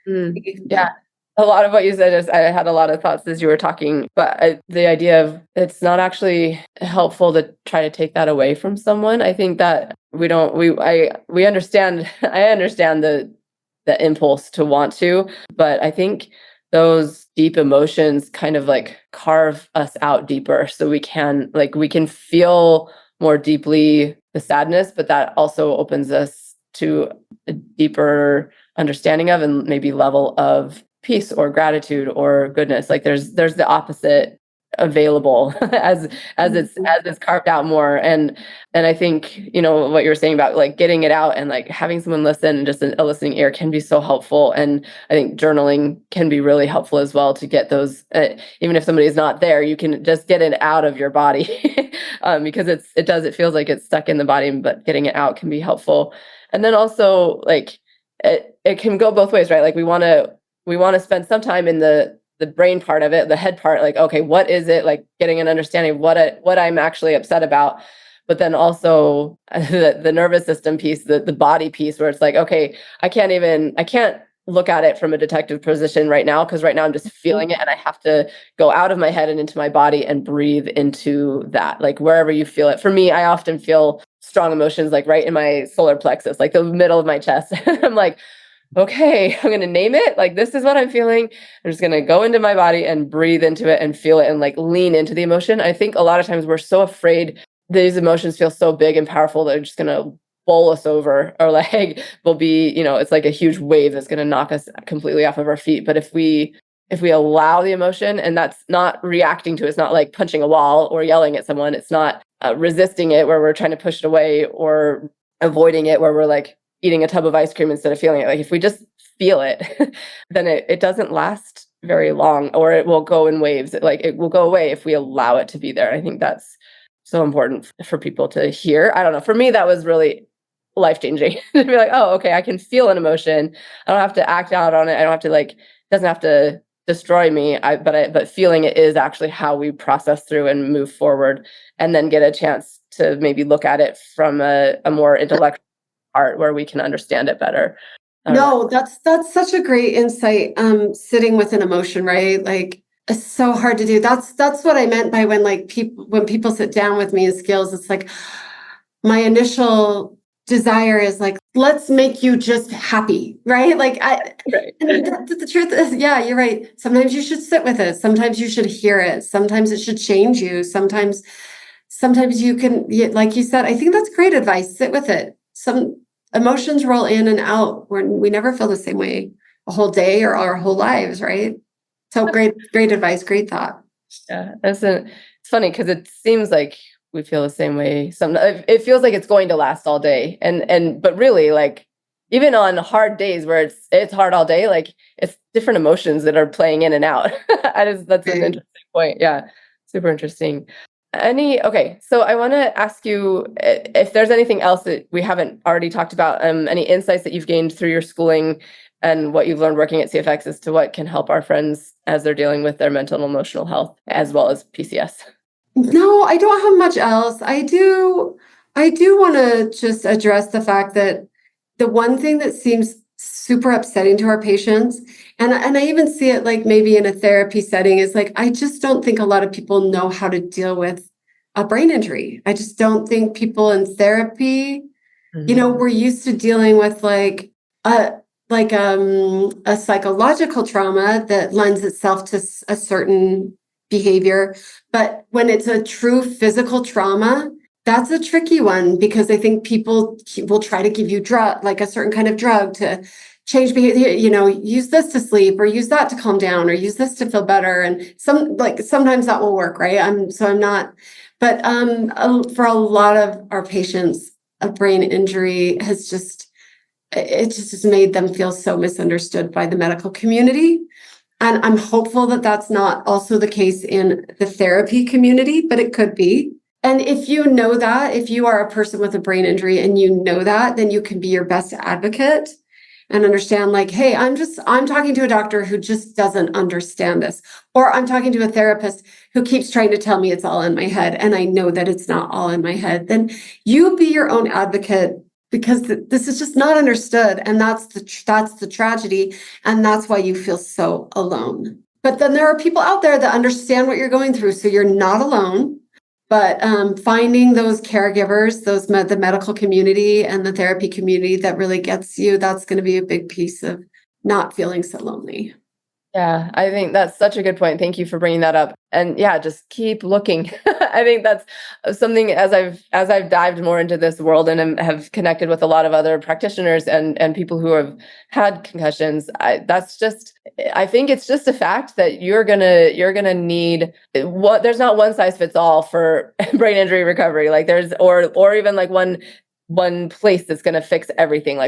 Yeah. A lot of what you said is, I had a lot of thoughts as you were talking, but the idea of it's not actually helpful to try to take that away from someone. I think that we understand, I understand the impulse to want to. But I think those deep emotions kind of like carve us out deeper, so we can feel more deeply the sadness, but that also opens us to a deeper understanding of and maybe level of peace or gratitude or goodness. Like there's the opposite available as it's carved out more. And I think, what you were saying about like getting it out and like having someone listen and just a listening ear can be so helpful. And I think journaling can be really helpful as well to get those, even if somebody's not there, you can just get it out of your body because it feels like it's stuck in the body, but getting it out can be helpful. And then also like it can go both ways, right? Like we want to spend some time in the brain part of it, the head part, like, okay, what is it? Like getting an understanding of what I'm actually upset about. But then also the nervous system piece, the body piece, where it's like, okay, I can't look at it from a detective position right now, because right now I'm just feeling it and I have to go out of my head and into my body and breathe into that, like wherever you feel it. For me, I often feel strong emotions like right in my solar plexus, like the middle of my chest. I'm like, okay, I'm going to name it. Like, this is what I'm feeling. I'm just going to go into my body and breathe into it and feel it and like lean into the emotion. I think a lot of times we're so afraid these emotions feel so big and powerful, they're just going to bowl us over, or like we'll be, it's like a huge wave that's going to knock us completely off of our feet. But if we allow the emotion, and that's not reacting to it, it's not like punching a wall or yelling at someone, it's not resisting it where we're trying to push it away, or avoiding it where we're like eating a tub of ice cream instead of feeling it. Like if we just feel it, then it doesn't last very long, or it will go in waves. It will go away if we allow it to be there. I think that's so important for people to hear. I don't know. For me, that was really life-changing to be like, oh, okay, I can feel an emotion. I don't have to act out on it. I don't have to it doesn't have to destroy me. But feeling it is actually how we process through and move forward, and then get a chance to maybe look at it from a more intellectual part where we can understand it better. No, that's such a great insight. Sitting with an emotion, right? Like it's so hard to do. That's what I meant by when people sit down with me in skills, it's like my initial desire is like, let's make you just happy, right? Like Right. the truth is, yeah, you're right. Sometimes you should sit with it. Sometimes you should hear it. Sometimes it should change you. Sometimes you can, like you said, I think that's great advice. Sit with it. Some emotions roll in and out when we never feel the same way a whole day or our whole lives, right? So great advice, great thought. Yeah, it's funny because it seems like we feel the same way. It feels like it's going to last all day, but really, like even on hard days where it's hard all day, like it's different emotions that are playing in and out. That's an interesting point. Yeah, super interesting. Okay, so I want to ask you if there's anything else that we haven't already talked about, any insights that you've gained through your schooling and what you've learned working at CFX as to what can help our friends as they're dealing with their mental and emotional health as well as PCS. No, I don't have much else. I do want to just address the fact that the one thing that seems super upsetting to our patients, and I even see it like maybe in a therapy setting, is like, I just don't think a lot of people know how to deal with a brain injury. I just don't think people in therapy, we're used to dealing with like a psychological trauma that lends itself to a certain behavior. But when it's a true physical trauma, that's a tricky one, because I think people will try to give you like a certain kind of drug to change behavior, use this to sleep, or use that to calm down, or use this to feel better. And sometimes that will work, right? I'm not, but for a lot of our patients, a brain injury has just made them feel so misunderstood by the medical community. And I'm hopeful that that's not also the case in the therapy community, but it could be. And if you know that, if you are a person with a brain injury and you know that, then you can be your best advocate and understand like, hey, I'm talking to a doctor who just doesn't understand this. Or I'm talking to a therapist who keeps trying to tell me it's all in my head, and I know that it's not all in my head. Then you be your own advocate, because this is just not understood. And that's the tragedy. And that's why you feel so alone. But then there are people out there that understand what you're going through. So you're not alone. But finding those caregivers, the medical community and the therapy community that really gets you, that's going to be a big piece of not feeling so lonely. Yeah, I think that's such a good point. Thank you for bringing that up. And yeah, just keep looking. I think that's something as I've dived more into this world and have connected with a lot of other practitioners and people who have had concussions. I think it's just a fact that you're gonna need what there's not one size fits all for brain injury recovery. Like there's or even like one place that's gonna fix everything.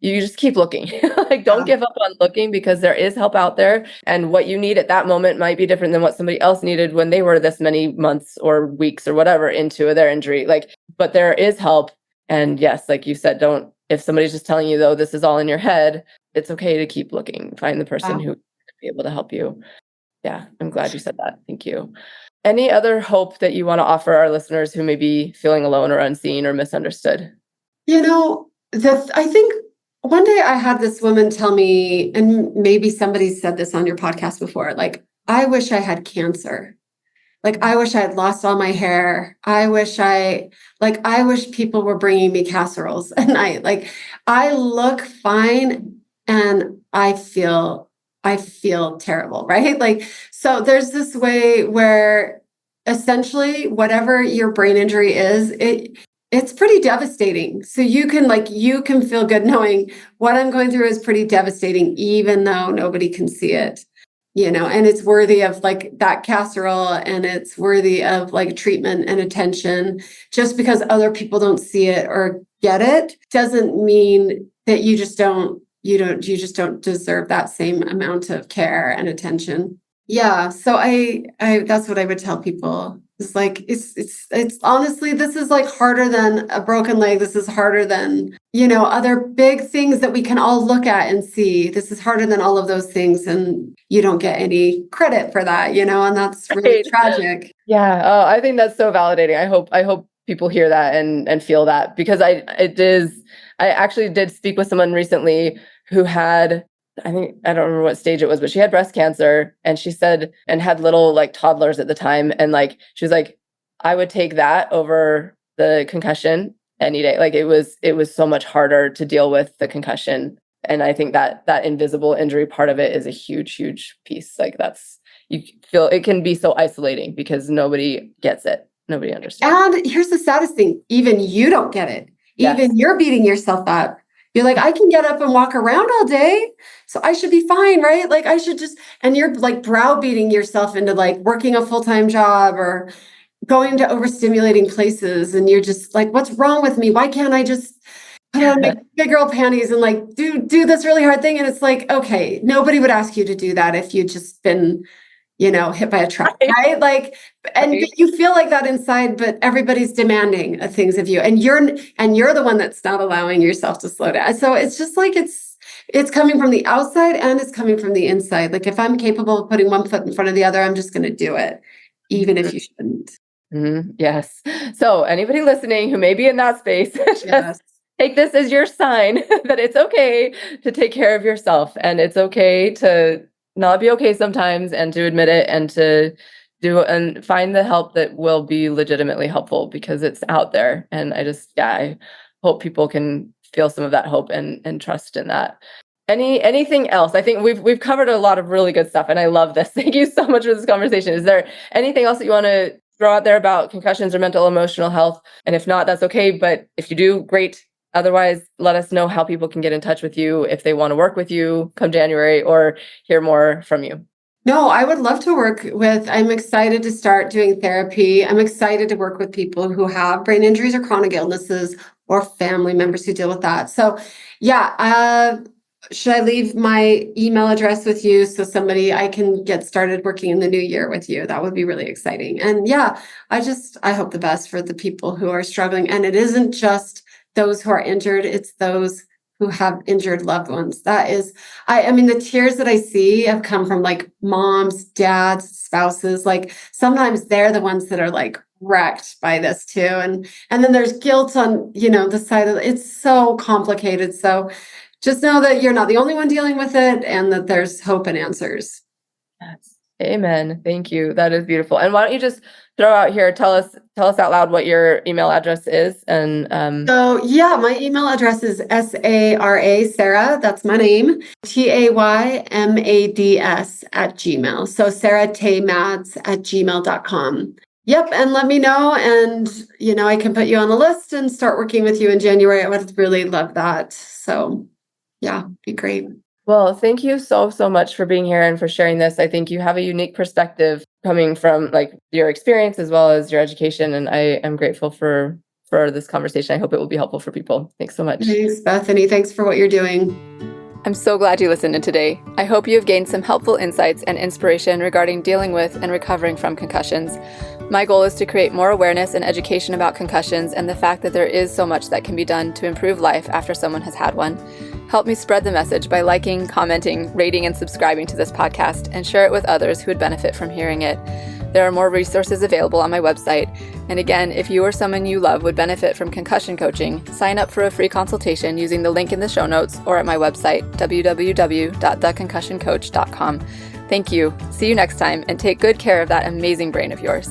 You just keep looking. Like, don't give up on looking because there is help out there. And what you need at that moment might be different than what somebody else needed when they were this many months or weeks or whatever into their injury. But there is help. And yes, like you said, if somebody's just telling you, though, this is all in your head, it's okay to keep looking. Find the person who will be able to help you. Yeah, I'm glad you said that. Thank you. Any other hope that you want to offer our listeners who may be feeling alone or unseen or misunderstood? I think one day I had this woman tell me, and maybe somebody said this on your podcast before, like, I wish I had cancer. Like, I wish I had lost all my hair. I wish people were bringing me casseroles at night. Like, I look fine and I feel terrible, right? Like, so there's this way where essentially whatever your brain injury is, it's pretty devastating. So you can feel good knowing what I'm going through is pretty devastating, even though nobody can see it, and it's worthy of like that casserole, and it's worthy of like treatment and attention. Just because other people don't see it or get it doesn't mean that you just don't deserve that same amount of care and attention. Yeah. So I that's what I would tell people. It's like, it's honestly, this is like harder than a broken leg. This is harder than, other big things that we can all look at and see. This is harder than all of those things. And you don't get any credit for that, and that's really tragic. Yeah. Oh, I think that's so validating. I hope people hear that and feel that, because I actually did speak with someone recently who had, I don't remember what stage it was, but she had breast cancer, and she said, and had little like toddlers at the time. And like, she was like, I would take that over the concussion any day. Like it was so much harder to deal with the concussion. And I think that invisible injury part of it is a huge, huge piece. Like you feel it can be so isolating because nobody gets it. Nobody understands. And here's the saddest thing. Even you don't get it. Yes. Even you're beating yourself up. You're like, I can get up and walk around all day, so I should be fine, right? Like I should just, and you're like browbeating yourself into like working a full-time job or going to overstimulating places. And you're just like, what's wrong with me? Why can't I just put on my big girl panties and like do this really hard thing? And it's like, okay, nobody would ask you to do that if you'd just been, hit by a truck, right? Like, and you feel like that inside, but everybody's demanding things of you, and you're the one that's not allowing yourself to slow down. So it's just like, it's coming from the outside and it's coming from the inside. Like if I'm capable of putting one foot in front of the other, I'm just going to do it, even if you shouldn't. Mm-hmm. Yes. So anybody listening who may be in that space, just take this as your sign that it's okay to take care of yourself, and it's okay to not be okay sometimes, and to admit it, and to do and find the help that will be legitimately helpful, because it's out there. And I hope people can feel some of that hope and trust in that. Anything else? I think we've covered a lot of really good stuff, and I love this. Thank you so much for this conversation. Is there anything else that you want to throw out there about concussions or mental emotional health? And if not, that's okay. But if you do, great. Otherwise, let us know how people can get in touch with you if they want to work with you come January or hear more from you. No, I would love to I'm excited to start doing therapy. I'm excited to work with people who have brain injuries or chronic illnesses or family members who deal with that. So yeah, should I leave my email address with you so I can get started working in the new year with you? That would be really exciting. And yeah, I hope the best for the people who are struggling. And it isn't just those who are injured, it's those who have injured loved ones. I mean, the tears that I see have come from like moms, dads, spouses. Like sometimes they're the ones that are like wrecked by this too. And then there's guilt on, the side of it's so complicated. So just know that you're not the only one dealing with it, and that there's hope and answers. Yes. Amen. Thank you. That is beautiful. And why don't you just throw out here, tell us out loud what your email address is. And So yeah, my email address is Sarah, that's my name, TAYMADS @gmail. So SarahTayMads@gmail.com. Yep. And let me know. And, I can put you on the list and start working with you in January. I would really love that. So yeah, be great. well, thank you so much for being here and for sharing this. I think you have a unique perspective coming from like your experience as well as your education. And I am grateful for this conversation. I hope it will be helpful for people. Thanks so much. Thanks, Bethany. Thanks for what you're doing. I'm so glad you listened in today. I hope you have gained some helpful insights and inspiration regarding dealing with and recovering from concussions. My goal is to create more awareness and education about concussions and the fact that there is so much that can be done to improve life after someone has had one. Help me spread the message by liking, commenting, rating, and subscribing to this podcast, and share it with others who would benefit from hearing it. There are more resources available on my website. And again, if you or someone you love would benefit from concussion coaching, sign up for a free consultation using the link in the show notes or at my website, www.theconcussioncoach.com. Thank you. See you next time, and take good care of that amazing brain of yours.